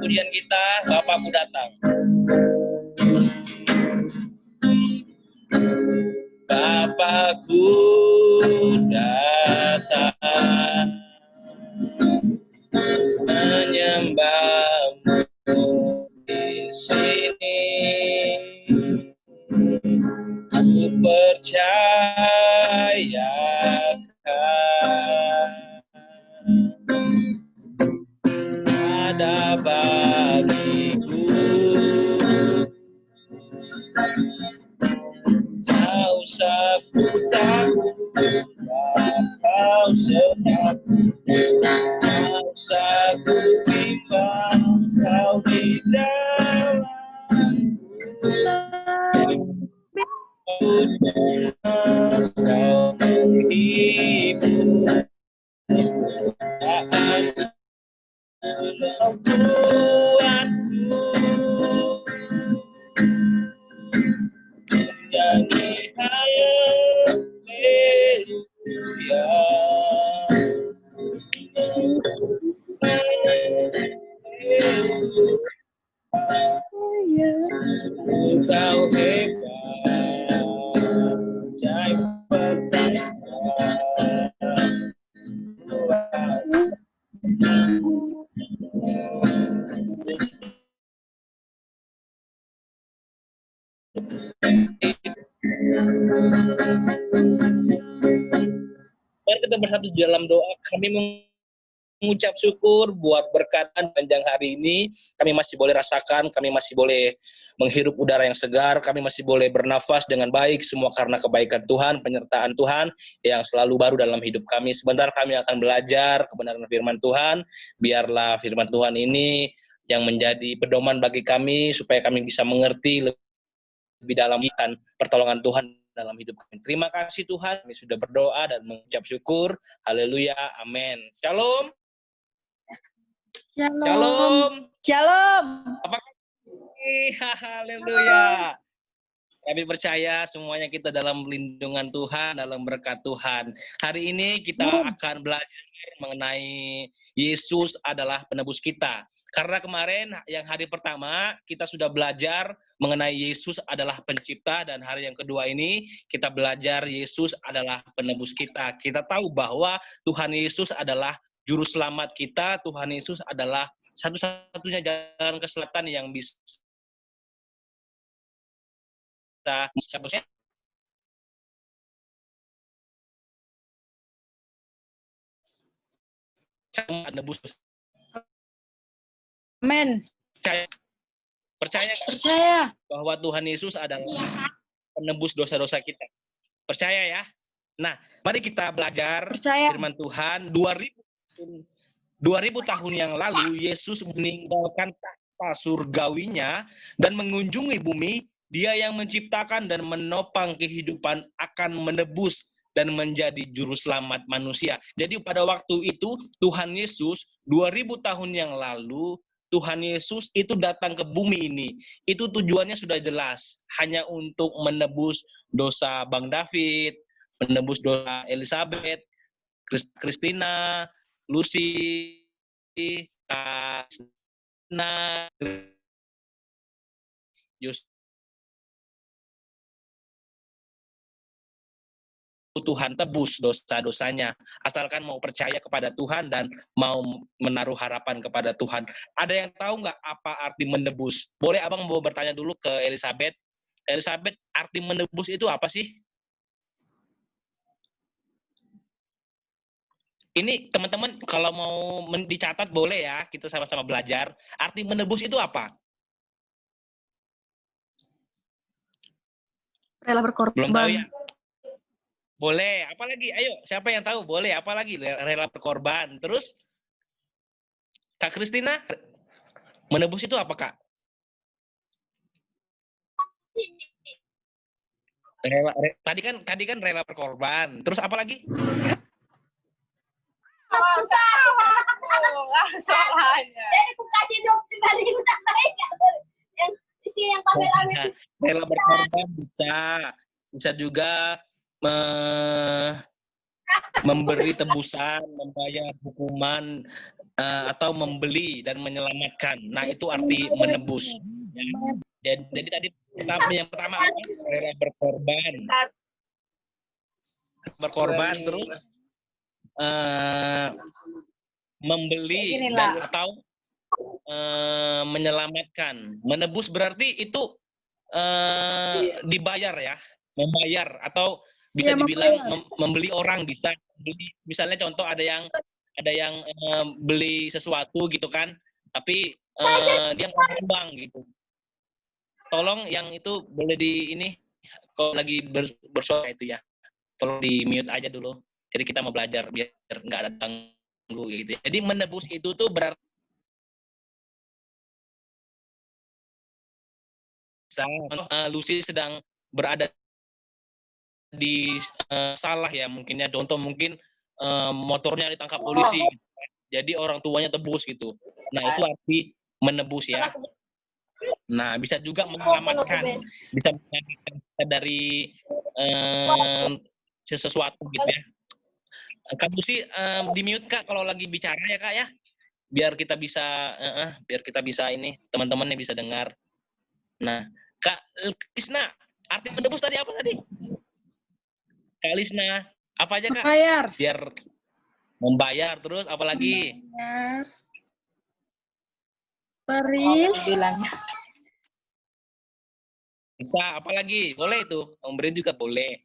pujian kita, Bapakku datang. Bapakku datang menyembahmu di sini. Aku percayakan ada bagiku. Tak usah ku takut, kau serta. Tak usah ku bimbang, kau di dalamku. Kau menghibur. Membuatku menyanyi haleluya. Kau hebat, ajaib perkasa. Mari kita bersatu dalam doa. Kami mengucap syukur buat berkat panjang hari ini. Kami masih boleh rasakan, kami masih boleh menghirup udara yang segar, kami masih boleh bernafas dengan baik, semua karena kebaikan Tuhan, penyertaan Tuhan yang selalu baru dalam hidup kami. Sebentar kami akan belajar kebenaran firman Tuhan. Biarlah firman Tuhan ini yang menjadi pedoman bagi kami, supaya kami bisa mengerti lebih dalam pertolongan Tuhan dalam hidup kami. Terima kasih Tuhan, kami sudah berdoa dan mengucap syukur. Haleluya, amin. Shalom. Shalom. Shalom. Shalom. Apa kabar? Haleluya. Kami percaya semuanya kita dalam lindungan Tuhan, dalam berkat Tuhan. Hari ini kita akan belajar mengenai Yesus adalah penebus kita. Karena kemarin yang hari pertama kita sudah belajar mengenai Yesus adalah pencipta, dan hari yang kedua ini kita belajar Yesus adalah penebus kita. Kita tahu bahwa Tuhan Yesus adalah juru selamat kita, Tuhan Yesus adalah satu-satunya jalan keselamatan yang bisa menebus. Amin. Percaya bahwa Tuhan Yesus adalah penebus dosa-dosa kita. Percaya ya? Nah, mari kita belajar firman Tuhan. 2000 tahun yang lalu Yesus meninggalkan tahta surgawinya dan mengunjungi bumi. Dia yang menciptakan dan menopang kehidupan akan menebus dan menjadi juru selamat manusia. Jadi pada waktu itu Tuhan Yesus 2000 tahun yang lalu, Tuhan Yesus itu datang ke bumi ini. Itu tujuannya sudah jelas, hanya untuk menebus dosa Bang David, menebus dosa Elizabeth, Christina, Lucy, Kasna, Tuhan tebus dosa-dosanya, asalkan mau percaya kepada Tuhan dan mau menaruh harapan kepada Tuhan. Ada yang tahu nggak apa arti menebus? Boleh abang mau bertanya dulu ke Elizabeth. Elizabeth, arti menebus itu apa sih? Ini teman-teman kalau mau dicatat boleh ya, kita sama-sama belajar. Arti menebus itu apa? Rela berkorban. Belum tahu ya? Boleh, apalagi? Ayo, siapa yang tahu? Boleh, apalagi? Rela berkorban. Terus, Kak Kristina, menebus itu apa, Kak? Tadi kan rela berkorban. Terus apa lagi? Rela berkorban bisa juga memberi tebusan, membayar hukuman, atau membeli dan menyelamatkan. Nah, itu arti menebus. Ya. Jadi tadi yang pertama apa? Era berkorban. Berkorban terus membeli atau menyelamatkan. Menebus berarti itu dibayar ya, membayar atau bisa dibilang membeli orang, bisa beli, misalnya contoh ada yang beli sesuatu gitu kan, tapi dia nggak uang gitu. Tolong yang itu boleh di ini kalau lagi bersuara itu ya, tolong di mute aja dulu. Jadi kita mau belajar biar nggak ada ganggu gitu. Jadi menebus itu tuh berarti Lucy sedang berada di salah ya mungkinnya, contoh mungkin motornya ditangkap polisi, jadi orang tuanya tebus gitu. Nah itu arti menebus ya. Nah bisa juga menyelamatkan, bisa menyelamatkan dari sesuatu gitu ya. Kak Lucy di mute Kak kalau lagi bicara ya Kak ya, biar kita bisa ini teman-temannya bisa dengar. Nah Kak Lisna, arti menebus tadi apa tadi? Kak Lisna, apa aja Kak? Membayar. Biar membayar, terus apa lagi? Beri. Bilang. Bisa, apa lagi? Boleh itu, memberi juga boleh.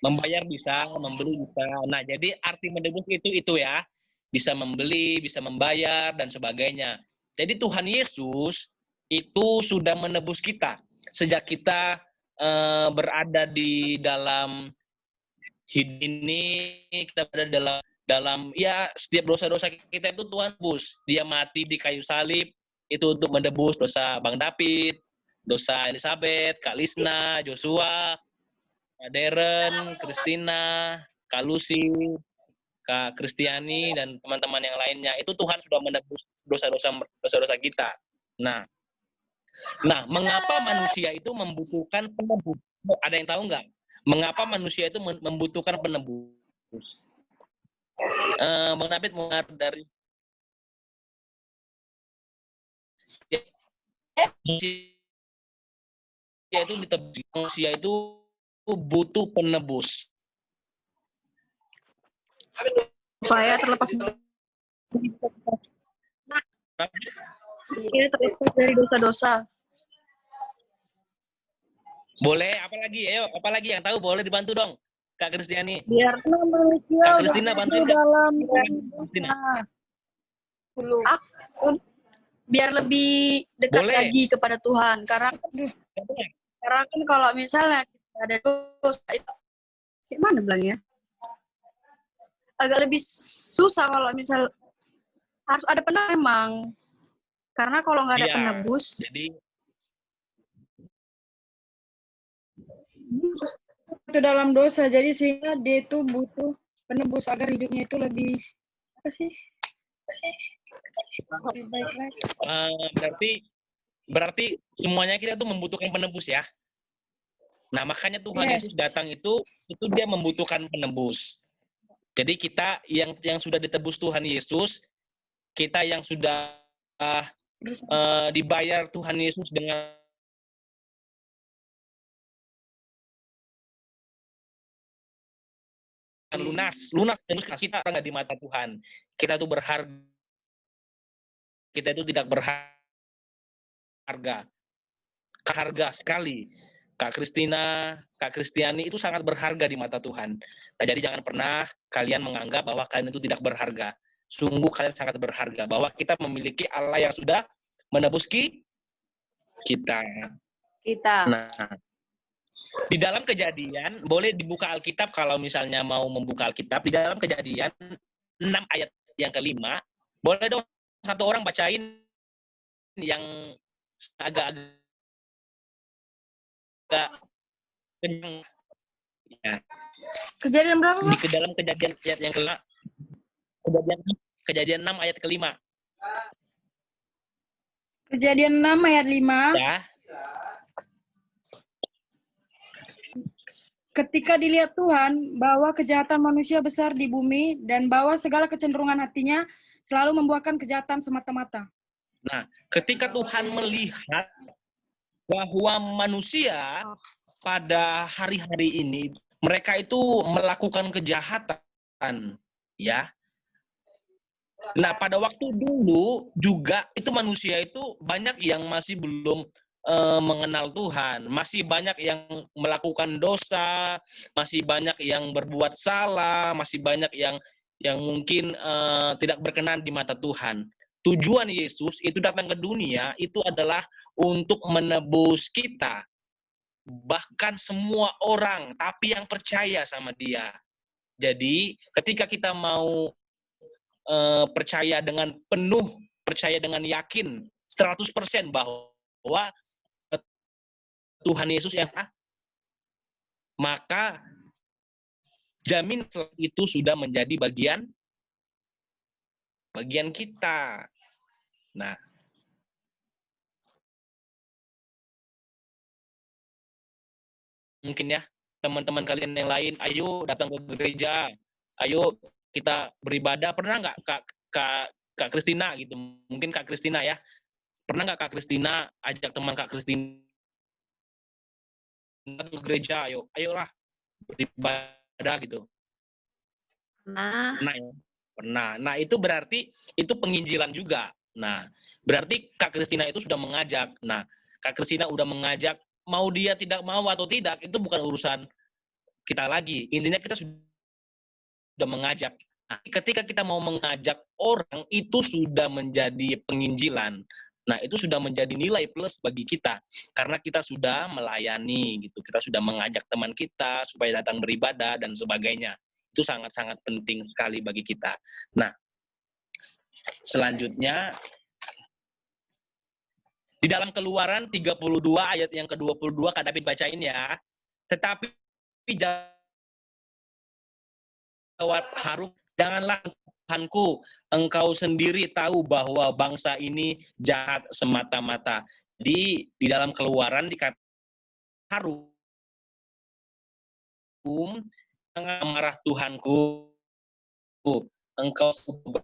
Membayar bisa, membeli bisa. Nah, jadi arti menebus itu ya. Bisa membeli, bisa membayar, dan sebagainya. Jadi Tuhan Yesus itu sudah menebus kita. Sejak kita berada di dalam hidup ini, kita berada dalam ya setiap dosa-dosa kita itu Tuhan tebus. Dia mati di kayu salib itu untuk menebus dosa Bang David, dosa Elizabeth, Kak Lisna, Joshua, Kak Deren, Christina, Kak Lucy, Kak Kristiani, dan teman-teman yang lainnya. Itu Tuhan sudah menebus dosa-dosa kita. Nah, mengapa manusia itu membutuhkan penebus? Ada yang tahu nggak? Mengapa manusia itu membutuhkan penebus? Bang David mendengar dari manusia itu butuh penebus. Supaya terlepas dari dosa-dosa. Boleh, apalagi? Ayo, apalagi yang tahu boleh dibantu dong, Kak Kristiani. Biar manusia Kak Kristina bantu dalam Kristina. Biar lebih dekat lagi kepada Tuhan. Karena kan kalau misalnya ada dosa itu gimana bilangnya? Agak lebih susah kalau misal harus ada penebus memang. Karena kalau nggak ada penebus, jadi itu dalam dosa, jadi sehingga dia itu butuh penebus agar hidupnya itu lebih apa sih? Lebih baik lagi. Berarti semuanya kita tuh membutuhkan penebus ya. Nah makanya Tuhan Yesus datang itu dia membutuhkan penebus. Jadi kita yang sudah ditebus Tuhan Yesus, kita yang sudah dibayar Tuhan Yesus dengan lunas kita nggak di mata Tuhan. Kita tuh berharga. Kita itu tidak berharga. Harga sekali. Kak Kristina, Kak Kristiani itu sangat berharga di mata Tuhan. Nah, jadi jangan pernah kalian menganggap bahwa kalian itu tidak berharga. Sungguh kalian sangat berharga. Bahwa kita memiliki Allah yang sudah menebus kita. Nah, di dalam Kejadian, boleh dibuka Alkitab kalau misalnya mau membuka Alkitab. Di dalam Kejadian 6 ayat yang kelima, boleh dong satu orang bacain yang agak-agak kenyang. Ya. Kejadian berapa? Di dalam Kejadian ayat yang kelima. Kejadian 6 ayat kelima. Kejadian 6 ayat 5. Ya. ketika dilihat Tuhan bahwa kejahatan manusia besar di bumi dan bahwa segala kecenderungan hatinya selalu membuahkan kejahatan semata-mata. Nah, ketika Tuhan melihat bahwa manusia pada hari-hari ini mereka itu melakukan kejahatan, ya. Nah, pada waktu dulu juga itu manusia itu banyak yang masih belum mengenal Tuhan, masih banyak yang melakukan dosa, masih banyak yang berbuat salah, masih banyak yang mungkin tidak berkenan di mata Tuhan. Tujuan Yesus itu datang ke dunia itu adalah untuk menebus kita, bahkan semua orang, tapi yang percaya sama Dia. Jadi, ketika kita mau percaya dengan penuh, percaya dengan yakin 100% bahwa Tuhan Yesus yang maka jamin itu sudah menjadi bagian kita. Nah, mungkin ya teman-teman kalian yang lain, ayo datang ke gereja, ayo kita beribadah. Pernah nggak Kak Kristina gitu? Mungkin Kak Kristina ya. Pernah nggak Kak Kristina ajak teman Kak Kristina ke gereja, ayolah beribadah gitu? Pernah ya? Pernah. Nah, itu berarti itu penginjilan juga. Nah, berarti Kak Kristina itu sudah mengajak. Nah, Kak Kristina udah mengajak, mau dia tidak mau atau tidak, itu bukan urusan kita lagi. Intinya kita sudah mengajak. Nah, ketika kita mau mengajak orang, itu sudah menjadi penginjilan. Nah, itu sudah menjadi nilai plus bagi kita. Karena kita sudah melayani, gitu. Kita sudah mengajak teman kita supaya datang beribadah dan sebagainya. Itu sangat-sangat penting sekali bagi kita. Nah, selanjutnya, di dalam Keluaran 32 ayat yang ke-22, Kak David bacain ya. Tetapi jawab Harun, janganlah Tuhanku, engkau sendiri tahu bahwa bangsa ini jahat semata-mata. Di dalam Keluaran dikatakan Harun, jangan marah Tuhanku, engkau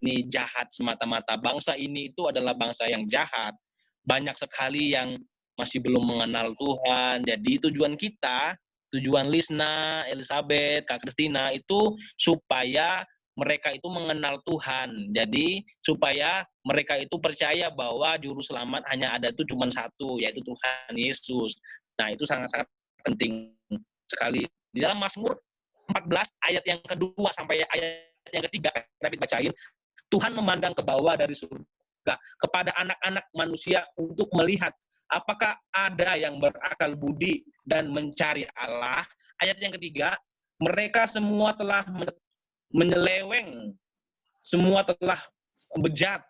ini jahat semata-mata. Bangsa ini itu adalah bangsa yang jahat. Banyak sekali yang masih belum mengenal Tuhan. Jadi tujuan kita, tujuan Lisna, Elizabeth, Kak Kristina itu supaya mereka itu mengenal Tuhan. Jadi supaya mereka itu percaya bahwa juru selamat hanya ada itu cuma satu, yaitu Tuhan Yesus. Nah, itu sangat-sangat penting sekali. Di dalam Mazmur 14 ayat yang kedua sampai ayat yang ketiga, David bacain, Tuhan memandang ke bawah dari surga kepada anak-anak manusia untuk melihat apakah ada yang berakal budi dan mencari Allah. Ayat yang ketiga, mereka semua telah menyeleweng, semua telah bejat,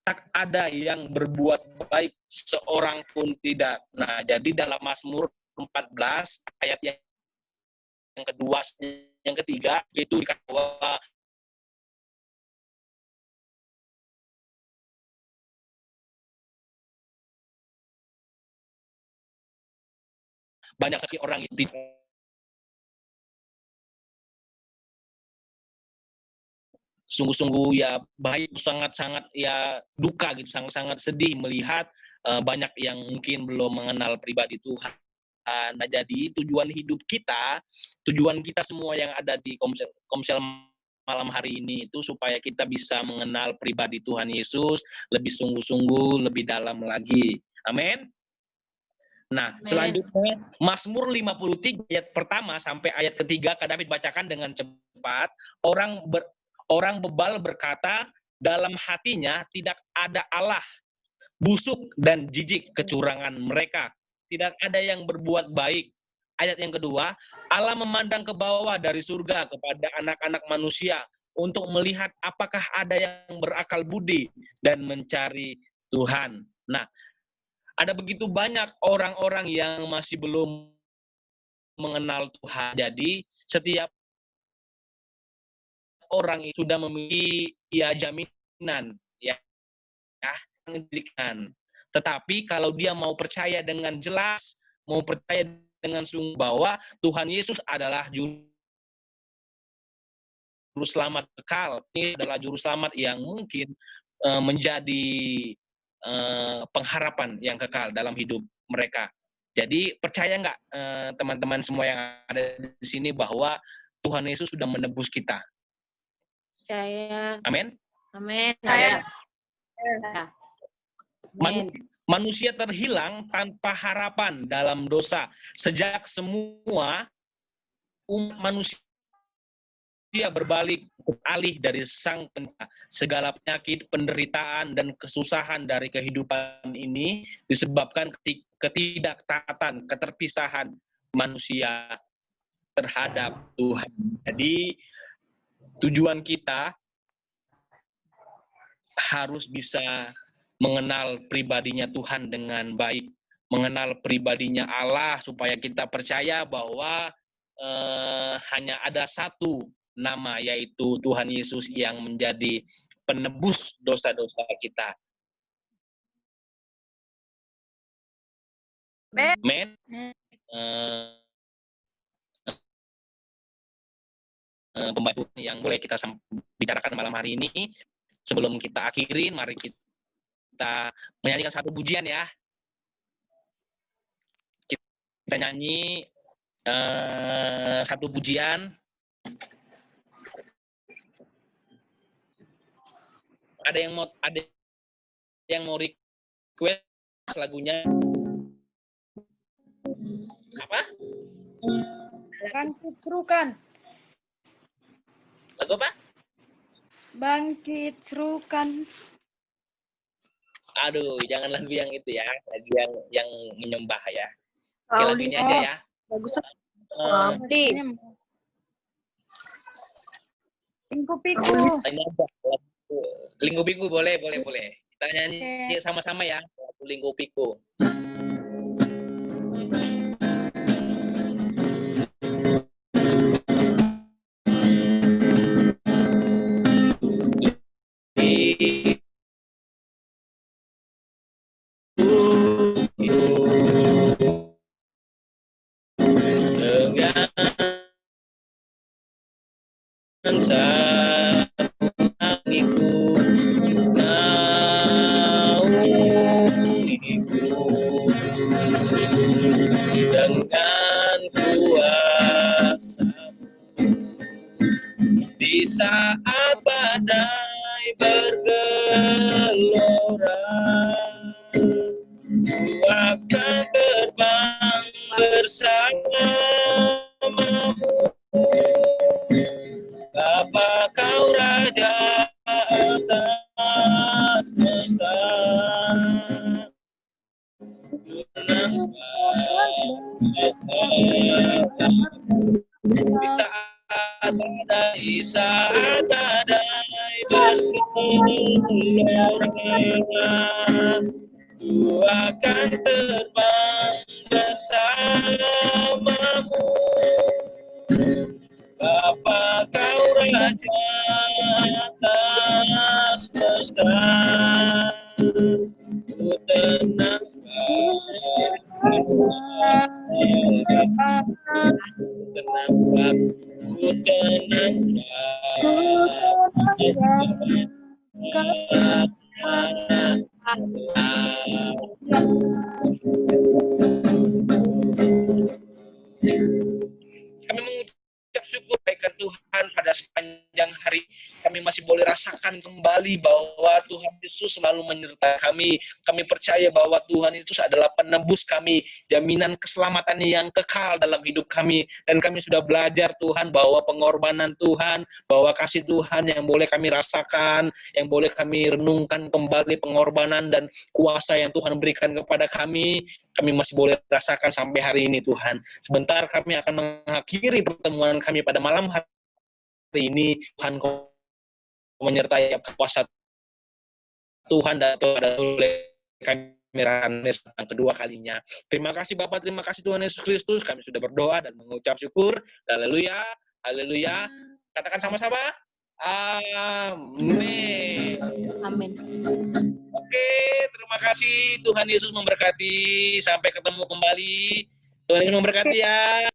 tak ada yang berbuat baik seorang pun tidak. Nah, jadi dalam Mazmur 14 ayat yang kedua, yang ketiga itu dikatakan bahwa banyak sekali orang yang sungguh-sungguh ya baik, sangat-sangat ya duka gitu, sangat-sangat sedih melihat banyak yang mungkin belum mengenal pribadi Tuhan. Nah, jadi tujuan hidup kita, tujuan kita semua yang ada di Komsel malam hari ini itu supaya kita bisa mengenal pribadi Tuhan Yesus lebih sungguh-sungguh, lebih dalam lagi. Amin. Nah, selanjutnya Mazmur 53 ayat pertama sampai ayat ketiga, Kak David bacakan dengan cepat. Orang bebal berkata dalam hatinya tidak ada Allah, busuk dan jijik kecurangan mereka, tidak ada yang berbuat baik. Ayat yang kedua, Allah memandang ke bawah dari surga kepada anak-anak manusia untuk melihat apakah ada yang berakal budi dan mencari Tuhan. Nah, ada begitu banyak orang-orang yang masih belum mengenal Tuhan. Jadi setiap orang itu sudah memiliki ya jaminan ya pendidikan. Tetapi kalau dia mau percaya dengan jelas, mau percaya dengan sungguh bahwa Tuhan Yesus adalah juru selamat kekal. Ini adalah juru selamat yang mungkin menjadi pengharapan yang kekal dalam hidup mereka. Jadi percaya nggak teman-teman semua yang ada di sini bahwa Tuhan Yesus sudah menebus kita? Percaya. Amin. Amin. Percaya. Manusia terhilang tanpa harapan dalam dosa. Sejak semua umat manusia berbalik alih dari Sang Pencipta, segala penyakit, penderitaan, dan kesusahan dari kehidupan ini disebabkan ketidaktaatan, keterpisahan manusia terhadap Tuhan. Jadi tujuan kita harus bisa mengenal pribadinya Tuhan dengan baik, mengenal pribadinya Allah, supaya kita percaya bahwa hanya ada satu nama, yaitu Tuhan Yesus yang menjadi penebus dosa-dosa kita. Amen. Pembantu yang boleh kita bicarakan malam hari ini. Sebelum kita akhirin, mari kita menyanyikan satu pujian ya. Kita nyanyi satu pujian. Ada yang mau request lagunya? Apa? Bangkit serukan. Lagu apa? Bangkit serukan. Aduh, jangan lagu yang itu ya, lagu yang menyembah ya. Oke, lagu ini aja ya. Bagus. Lingkup-piku. Ini aja. Lingkup-piku boleh. Kita nyanyi sama-sama ya. Lingkup-piku. Dengan kuasa-Mu di saat badai bergelora, Ku akan terbang bersama-Mu. Bapa, Kau Raja atas semesta, di saat badai bergelora, Ku akan terbang bersama-Mu. Bapa, Kau Raja atas semesta, ku tenang Kami mengucap syukur baikan Tuhan pada sepanjang hari. Kami masih boleh rasakan kembali bahwa Tuhan Yesus selalu menyertai kami. Kami percaya bahwa Tuhan Yesus adalah penebus kami, jaminan keselamatan yang kekal dalam hidup kami. Dan kami sudah belajar Tuhan bahwa pengorbanan Tuhan, bahwa kasih Tuhan yang boleh kami rasakan, yang boleh kami renungkan kembali, pengorbanan dan kuasa yang Tuhan berikan kepada kami masih boleh rasakan sampai hari ini Tuhan. Sebentar kami akan mengakhiri pertemuan kami pada malam hari ini. Tuhan, Kau menyertai kuasa Tuhan dan kami yang kedua kalinya. Terima kasih Bapak, terima kasih Tuhan Yesus Kristus. Kami sudah berdoa dan mengucap syukur. Haleluya, haleluya. Katakan sama-sama. Amin. Amin. Oke, terima kasih. Tuhan Yesus memberkati. Sampai ketemu kembali Tuhan Yesus memberkati ya.